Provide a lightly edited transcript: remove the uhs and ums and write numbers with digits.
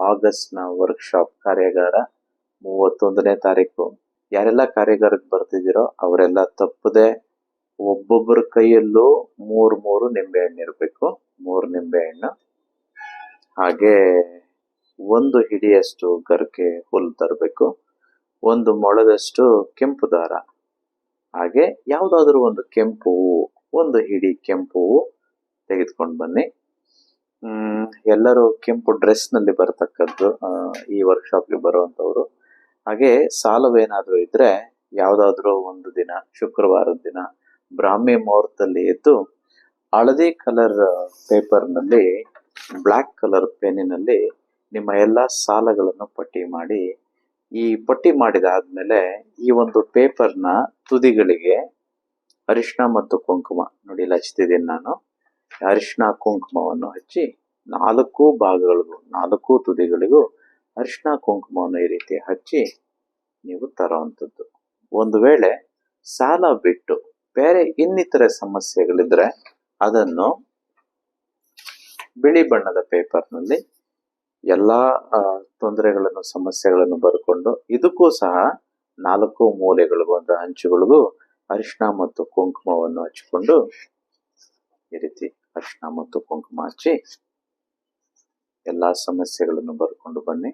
ಆಗಸ್ಟ್ನ workshop ಕಾರ್ಯಾಗಾರ 31ನೇ ತಾರೀಕು. ಯಾರೆಲ್ಲ ಕಾರ್ಯಾಗಾರಕ್ಕೆ ಬರ್ತಿದ್ದೀರೋ ಅವರೆಲ್ಲ ತಪ್ಪದೆ ಒಬ್ಬೊಬ್ಬರ ಕೈಯಲ್ಲೂ 3 ನಿಂಬೆಹಣ್ಣು ಇರಬೇಕು. 3 ನಿಂಬೆಹಣ್ಣು, ಹಾಗೆ 1 ಹಿಡಿಯಷ್ಟು ಗರಿಕೆ ಹುಲ್ಲು ತರಬೇಕು. 1 ಮೊಳದಷ್ಟು ಕೆಂಪು ದಾರ, ಹಾಗೆ ಯಾವುದಾದ್ರೂ ಒಂದು ಕೆಂಪು ಹೂವು, 1 ಹಿಡಿ ಕೆಂಪು ಹೂವು ತೆಗೆದುಕೊಂಡು ಬನ್ನಿ. ಎಲ್ಲರೂ ಕೆಂಪು ಡ್ರೆಸ್ನಲ್ಲಿ ಬರತಕ್ಕದ್ದು ಈ ವರ್ಕ್ಶಾಪ್ಗೆ ಬರುವಂಥವ್ರು. ಹಾಗೆ ಸಾಲವೇನಾದರೂ ಇದ್ರೆ ಯಾವುದಾದ್ರೂ ಒಂದು ದಿನ, ಶುಕ್ರವಾರದ ದಿನ ಬ್ರಾಹ್ಮಿ ಮುಹೂರ್ತದಲ್ಲಿ ಎದ್ದು ಹಳದಿ ಕಲರ್ ಪೇಪರ್ನಲ್ಲಿ ಬ್ಲ್ಯಾಕ್ ಕಲರ್ ಪೆನ್ನಿನಲ್ಲಿ ನಿಮ್ಮ ಎಲ್ಲ ಸಾಲಗಳನ್ನು ಪಟ್ಟಿ ಮಾಡಿ, ಈ ಪಟ್ಟಿ ಮಾಡಿದಾದ್ಮೇಲೆ ಈ ಒಂದು ಪೇಪರ್ನ ತುದಿಗಳಿಗೆ ಅರಿಶಿಣ ಮತ್ತು ಕುಂಕುಮ, ನೋಡಿ ಇಲ್ಲಿ ಹಚ್ತಿದ್ದೀನಿ ನಾನು, ಅರಿಶಿಣ ಕುಂಕುಮವನ್ನು ಹಚ್ಚಿ 4 ಭಾಗಗಳಿಗೂ 4 ತುದಿಗಳಿಗೂ ಅರಿಶಿಣ ಕುಂಕುಮವನ್ನು ಈ ರೀತಿ ಹಚ್ಚಿ ನೀವು ತರುವಂಥದ್ದು. ಒಂದು ವೇಳೆ ಸಾಲ ಬಿಟ್ಟು ಬೇರೆ ಇನ್ನಿತರೆ ಸಮಸ್ಯೆಗಳಿದ್ರೆ ಅದನ್ನು ಬಿಳಿ ಬಣ್ಣದ ಪೇಪರ್ನಲ್ಲಿ ಎಲ್ಲ ತೊಂದರೆಗಳನ್ನು, ಸಮಸ್ಯೆಗಳನ್ನು ಬರ್ಕೊಂಡು ಇದಕ್ಕೂ ಸಹ 4 ಮೂಲೆಗಳಿಗೂ ಅಂದ್ರೆ ಅಂಚುಗಳಿಗೂ ಅರಿಶಿಣ ಮತ್ತು ಕುಂಕುಮವನ್ನು ಹಚ್ಚಿಕೊಂಡು ಈ ರೀತಿ ಅರಿಶಿಣ ಮತ್ತು ಕುಂಕುಮ ಹಚ್ಚಿ ಎಲ್ಲ ಸಮಸ್ಯೆಗಳನ್ನು ಬರ್ಕೊಂಡು ಬನ್ನಿ.